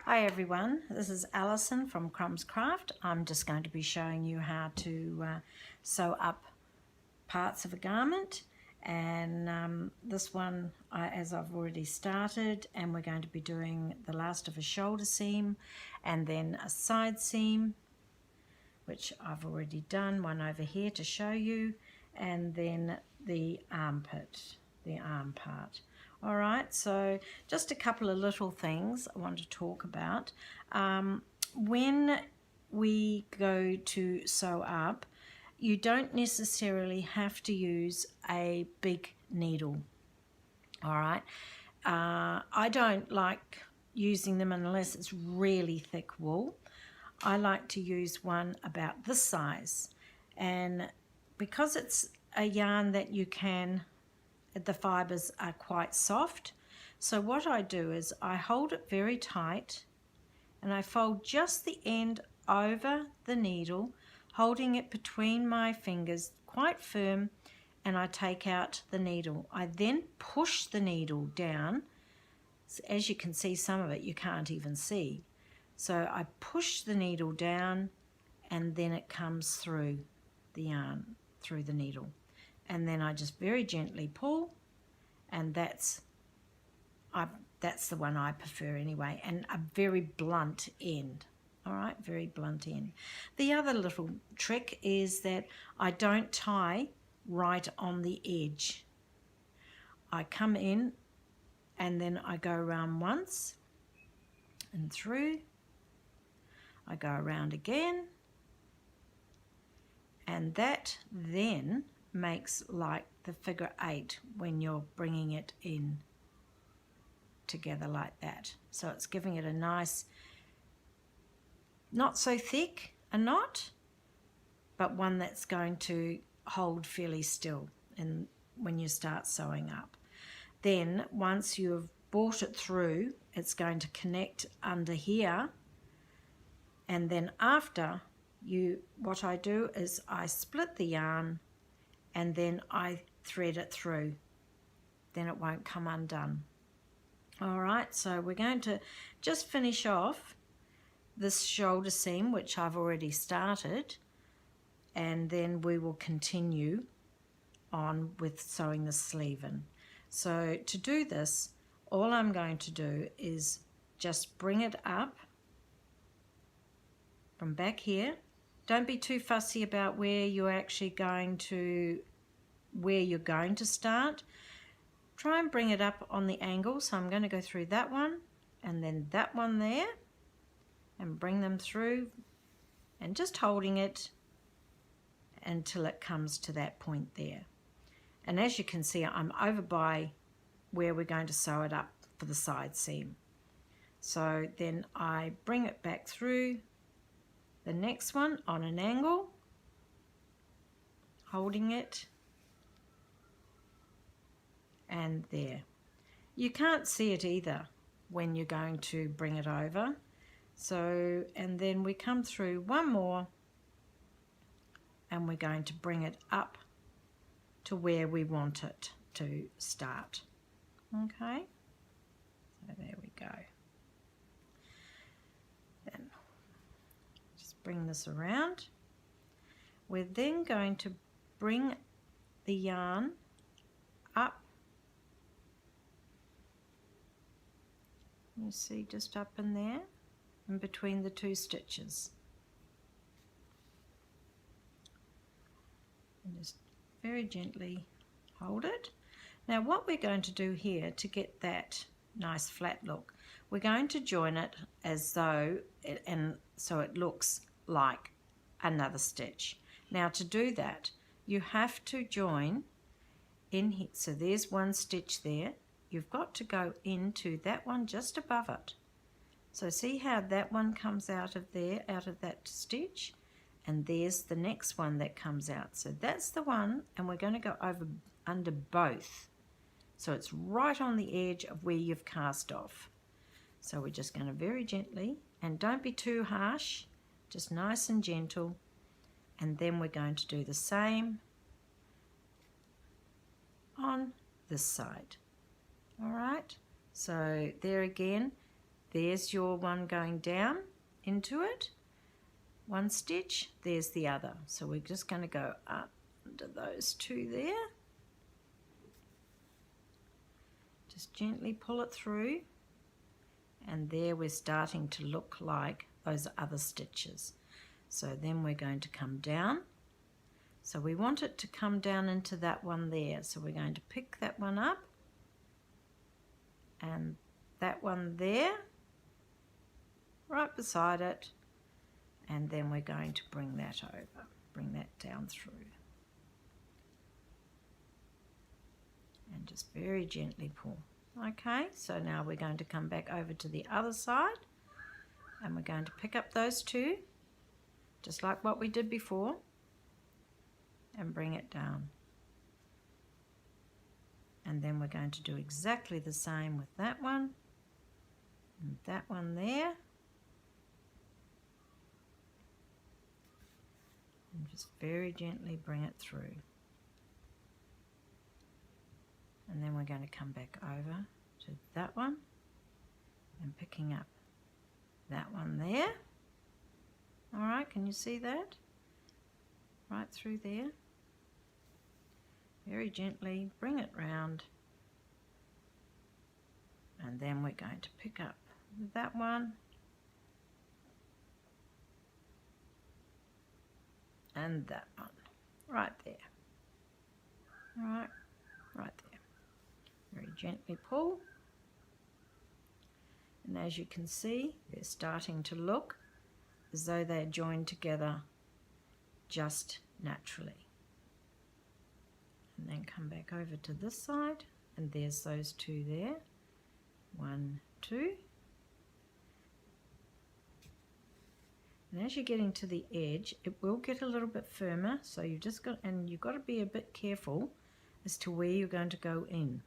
Hi everyone, this is Alison from Crumbz Craft. I'm just going to be showing you how to sew up parts of a garment, and this one as I've already started, and we're going to be doing the last of a shoulder seam and then a side seam, which I've already done, one over here to show you, and then the armpit, the arm part. All right, so just a couple of little things I want to talk about. When we go to sew up, you don't necessarily have to use a big needle. All right, I don't like using them unless it's really thick wool. I like to use one about this size, and because it's a yarn that you can, the fibers are quite soft, so what I do is I hold it very tight and I fold just the end over the needle, holding it between my fingers quite firm, and I take out the needle. I then push the needle down. As you can see, some of it you can't even see. So I push the needle down and then it comes through the yarn, through the needle. And then I just very gently pull, and that's the one I prefer anyway, and a very blunt end. All right, very blunt end. The other little trick is that I don't tie right on the edge. I come in and then I go around once and through. I go around again, and that then makes like the figure 8 when you're bringing it in together like that. So it's giving it a nice, not so thick a knot, but one that's going to hold fairly still and when you start sewing up. Then once you've brought it through, it's going to connect under here, and then after what I do is I split the yarn and then I thread it through. Then it won't come undone. All right, so we're going to just finish off this shoulder seam, which I've already started, and then we will continue on with sewing the sleeve in. So to do this, all I'm going to do is just bring it up from back here. Don't be too fussy about where you're actually going to, where you're going to start. Try and bring it up on the angle. So I'm going to go through that one and then that one there and bring them through, and just holding it until it comes to that point there. And as you can see, I'm over by where we're going to sew it up for the side seam. So then I bring it back through the next one on an angle, holding it, and there. You can't see it either when you're going to bring it over. So, and then we come through one more and we're going to bring it up to where we want it to start. Okay, so there we go. Then just bring this around. We're then going to bring the yarn up. You see, just up in there, in between the two stitches. And just very gently hold it. Now what we're going to do here to get that nice flat look, we're going to join it as though, and so it looks like another stitch. Now to do that, you have to join in here. So there's one stitch there. You've got to go into that one just above it. So see how that one comes out of there, out of that stitch, and there's the next one that comes out. So that's the one, and we're going to go over under both. So it's right on the edge of where you've cast off. So we're just going to very gently, and don't be too harsh, just nice and gentle, and then we're going to do the same on this side. All right, so there again, there's your one going down into it, one stitch, there's the other. So we're just going to go up under those two there, just gently pull it through, and there we're starting to look like those other stitches. So then we're going to come down. So we want it to come down into that one there. So we're going to pick that one up and that one there, right beside it, and then we're going to bring that over, bring that down through. And just very gently pull. Okay, so now we're going to come back over to the other side and we're going to pick up those two, just like what we did before, and bring it down. And then we're going to do exactly the same with that one and that one there. And just very gently bring it through. And then we're going to come back over to that one and picking up that one there. All right, can you see that? Right through there. Very gently bring it round. And then we're going to pick up that one and that one right there. All right, right there. Very gently pull, and as you can see, they're starting to look as though they're joined together just naturally. And then come back over to this side, and there's those two there. 1, 2. And as you're getting to the edge, it will get a little bit firmer, so you've got to be a bit careful as to where you're going to go in.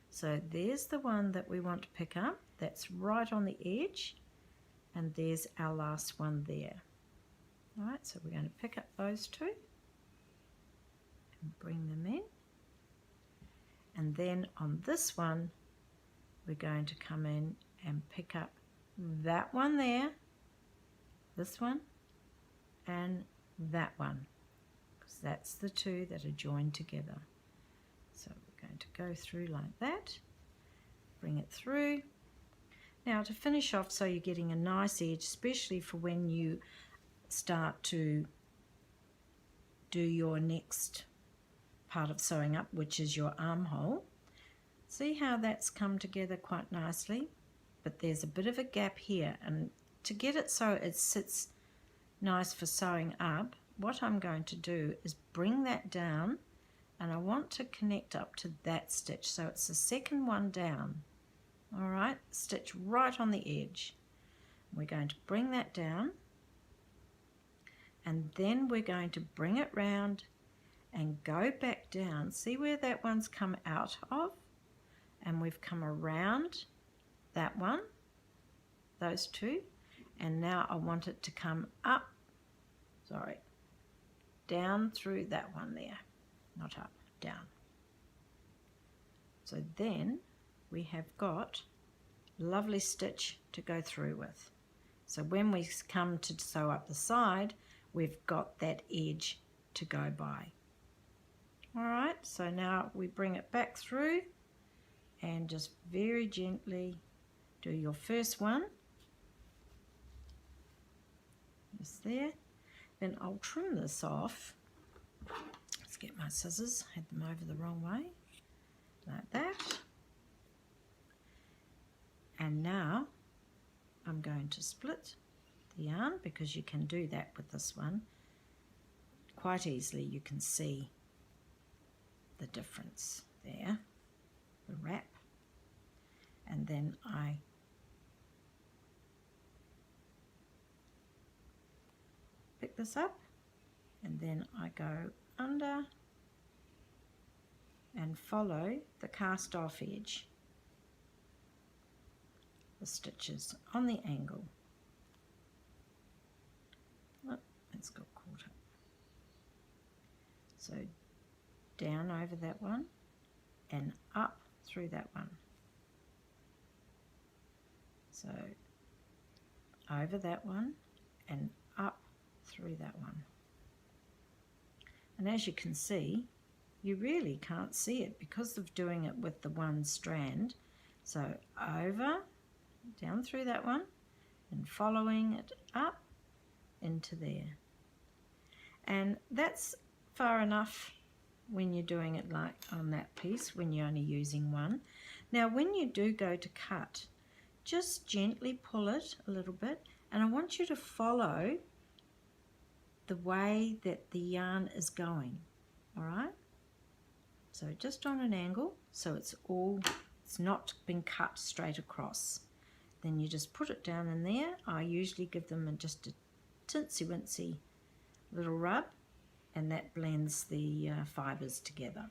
So there's the one that we want to pick up, that's right on the edge, and there's our last one there. All right, so we're going to pick up those two and bring them in. And then on this one, we're going to come in and pick up that one there, this one, and that one, because that's the two that are joined together. So we're going to go through like that, bring it through. Now to finish off so you're getting a nice edge, especially for when you start to do your next part of sewing up, which is your armhole. See how that's come together quite nicely, but there's a bit of a gap here, and to get it so it sits nice for sewing up, what I'm going to do is bring that down, and I want to connect up to that stitch, so it's the second one down. All right, stitch right on the edge. We're going to bring that down, and then we're going to bring it round and go back down. See where that one's come out of? And we've come around that one, those two, and now I want it to come up, down through that one there, not up, down. So then we have got a lovely stitch to go through with. So when we come to sew up the side, we've got that edge to go by. All right, so now we bring it back through and just very gently do your first one. Just there. Then I'll trim this off. Let's get my scissors, had them over the wrong way, like that. And now I'm going to split the yarn, because you can do that with this one quite easily. You can see the difference there, the wrap, and then I pick this up, and then I go under and follow the cast off edge, the stitches on the angle. Oh, it's got caught up. So down over that one and up through that one. So over that one and up through that one. And as you can see, you really can't see it because of doing it with the one strand. So over, down through that one, and following it up into there. And that's far enough when you're doing it like on that piece, when you're only using one. Now when you do go to cut, just gently pull it a little bit, and I want you to follow the way that the yarn is going, all right? So just on an angle, so it's not been cut straight across. Then you just put it down in there. I usually give them just a tinsy-wincy little rub, and that blends the fibres together.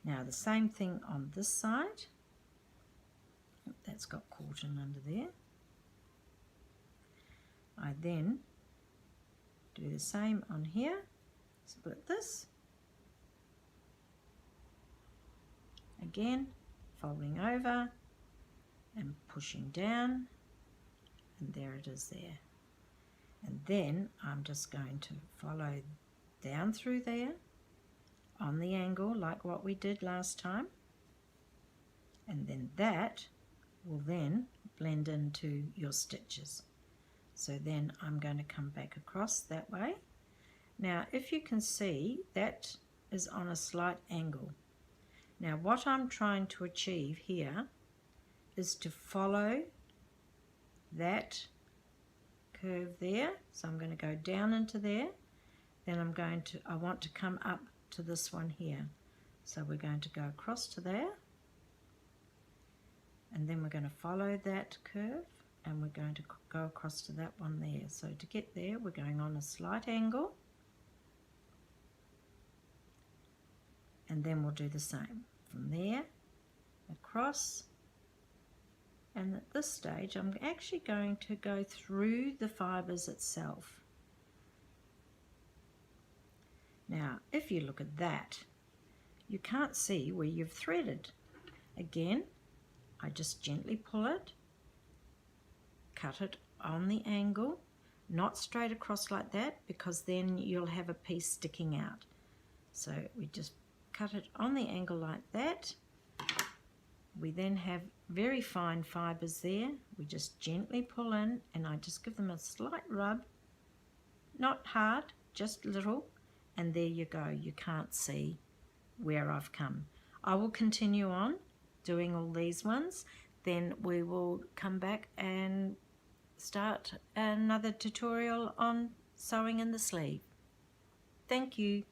Now the same thing on this side. That's got caught in under there. I then do the same on here, split this, again folding over and pushing down, and there it is there. And then I'm just going to follow down through there on the angle like what we did last time, and then that will then blend into your stitches. So then I'm going to come back across that way. Now if you can see, that is on a slight angle. Now what I'm trying to achieve here is to follow that curve there. So I'm going to go down into there, then I want to come up to this one here. So we're going to go across to there, and then we're going to follow that curve, and we're going to go across to that one there. So to get there, we're going on a slight angle, and then we'll do the same from there across. And at this stage I'm actually going to go through the fibres itself. Now if you look at that, you can't see where you've threaded. Again, I just gently pull it, cut it on the angle, not straight across like that, because then you'll have a piece sticking out. So we just cut it on the angle like that. We then have very fine fibres there. We just gently pull in, and I just give them a slight rub, not hard, just little, and there you go. You can't see where I've come. I will continue on doing all these ones, then we will come back and start another tutorial on sewing in the sleeve. Thank you.